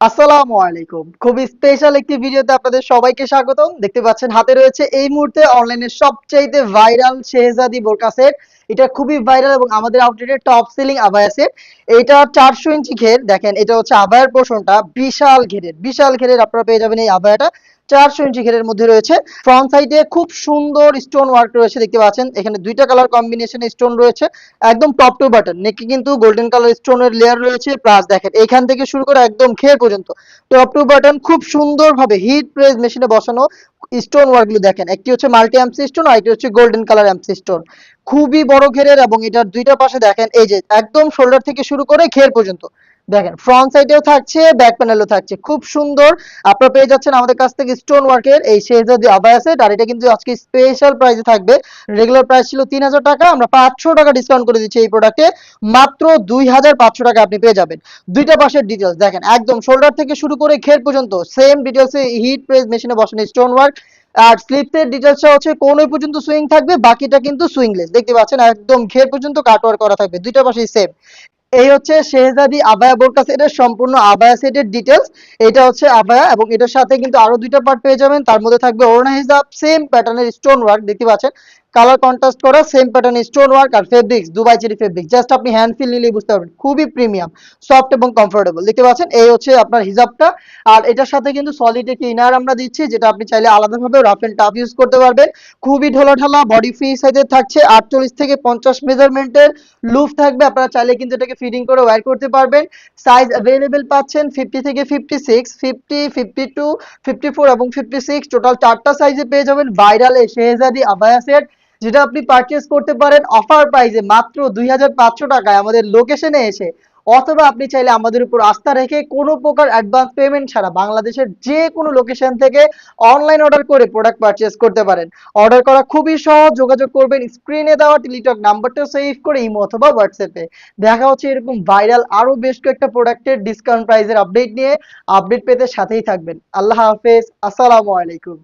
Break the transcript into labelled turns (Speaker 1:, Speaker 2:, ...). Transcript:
Speaker 1: আসসালামু আলাইকুম। খুবই স্পেশাল একটি ভিডিওতে আপনাদের সবাইকে স্বাগতম। দেখতে পাচ্ছেন হাতে রয়েছে এই মুহূর্তে অনলাইনের সবচাইতে ভাইরাল শেহজাদি বোরকা সেট। এটা খুবই ভাইরাল এবং আমাদের আউটলেটের টপ সেলিং আবায়া সেট। এটা 400 ইঞ্চি ঘের। দেখেন এটা হচ্ছে আবায়ার পোরশনটা বিশাল ঘেরের। বিশাল ঘেরের আপনারা পেয়ে যাবেন এই আবায়াটা। 400 ইঞ্চি ঘেরের মধ্যে রয়েছে। ফ্রন্ট সাইডে খুব সুন্দর স্টোন ওয়ার্ক রয়েছে দেখতে পাচ্ছেন। এখানে দুইটা কালার কম্বিনেশনে স্টোন রয়েছে। একদম টপ টু বাটন নেকে কিন্তু গোল্ডেন কালার স্টোনের লেয়ার রয়েছে, প্লাস দেখেন এখান থেকে শুরু করে একদম ঘের পর্যন্ত টপ টু বাটন খুব সুন্দরভাবে হিট প্রেস মেশিনে বসানো স্টোন ওয়ার্ক গুলো দেখেন। একটি হচ্ছে মাল্টি অ্যামসি স্টোন আর একটি হচ্ছে গোল্ডেন কালার অ্যামসি স্টোন। খুবই বড় ঘেরের এবং এটার দুইটা পাশে দেখেন এই যে একদম শোল্ডার থেকে শুরু করে ঘের পর্যন্ত দেখেন ফ্রন্ট সাইডেও থাকছে, ব্যাক প্যানেলও থাকছে, খুব সুন্দর। আপনারা পেয়ে যাচ্ছেন আমাদের কাছ থেকে স্টোন ওয়ার্কের এই শেহজাদি আবায়া সেট। আর এটা কিন্তু আজকে স্পেশাল প্রাইসে থাকবে। রেগুলার প্রাইস ছিল 3000 টাকা, আমরা 500 টাকা ডিসকাউন্ট করে দিচ্ছি এই প্রোডাক্টে। মাত্র 2500 টাকা আপনি পেয়ে যাবেন। দুইটা পাশের ডিটেলস দেখেন, একদম শোল্ডার থেকে শুরু করে ঘের পর্যন্ত সেম ডিটেলসে হিট প্রেস মেশিনে বসানো স্টোন ওয়ার্ক। আর স্লিপসের ডিটেলসটা হচ্ছে কোনই পর্যন্ত সুইং থাকবে, বাকিটা কিন্তু সুইংলেস। দেখতে পাচ্ছেন একদম ঘের পর্যন্ত কাটওয়ার্ক করা থাকবে, দুইটা পাশেই সেম। এই হচ্ছে শেহজাদি আবায়া বোরকা সেটের সম্পূর্ণ আবায়া সেটের ডিটেলস। এটা হচ্ছে আবায়া এবং এটার সাথে কিন্তু আরো দুইটা পার্ট পেয়ে যাবেন। তার মধ্যে থাকবে ওড়না হিজাব, সেম প্যাটার্নের স্টোন ওয়ার্ক দেখতে পাচ্ছেন, কালার কন্ট্রাস্ট করা সেম প্যাটার্নের স্টোন ওয়ার্ক। আর fabrics Dubai cherry fabric, just আপনি হ্যান্ড ফিল নিলেই বুঝতে পারবেন খুবই প্রিমিয়াম, সফট এবং কমফোর্টেবল। দেখতে পাচ্ছেন এই হচ্ছে আপনার হিজাবটা। আর এটার সাথে কিন্তু সলিড একটি ইনার আমরা দিচ্ছি, যেটা আপনি চাইলে আলাদাভাবে রাফ এন্ড টাফ ইউজ করতে পারবেন। খুবই ঢোলাঢালা বডি ফ্রি সাইজের থাকছে, 48 থেকে 50 মেজারমেন্টের লুফ থাকবে। আপনারা চাইলে কিন্তু এটাকে ফিটিং করে ওয়্যার করতে পারবেন। সাইজ अवेलेबल পাচ্ছেন 50 থেকে 56, 50, 52, 54 এবং 56, টোটাল 4টা সাইজে পেয়ে যাবেন ভাইরাল এই শেহজাদি আবায়া সেট, যেটা আপনি পারচেজ করতে পারেন অফার প্রাইসে মাত্র 2500 টাকায় আমাদের লোকেশনে এসে। অথবা আপনি চাইলে আমাদের উপর আস্থা রেখে কোনো প্রকার অ্যাডভান্স পেমেন্ট ছাড়া বাংলাদেশের যে কোনো লোকেশন থেকে অনলাইন অর্ডার করে প্রোডাক্ট পারচেজ করতে পারেন। অর্ডার করা খুবই সহজ, যোগাযোগ করবেন স্ক্রিনে দেওয়া টেলিটক নাম্বারটা সেভ করে ইমো অথবা হোয়াটসঅ্যাপে। দেখা হচ্ছে এরকম ভাইরাল আরো বেশ কয়েকটা প্রোডাক্টের ডিসকাউন্ট প্রাইসের আপডেট নিয়ে। আপডেট পেতে সাথেই থাকবেন। আল্লাহ হাফেজ, আসসালামু আলাইকুম।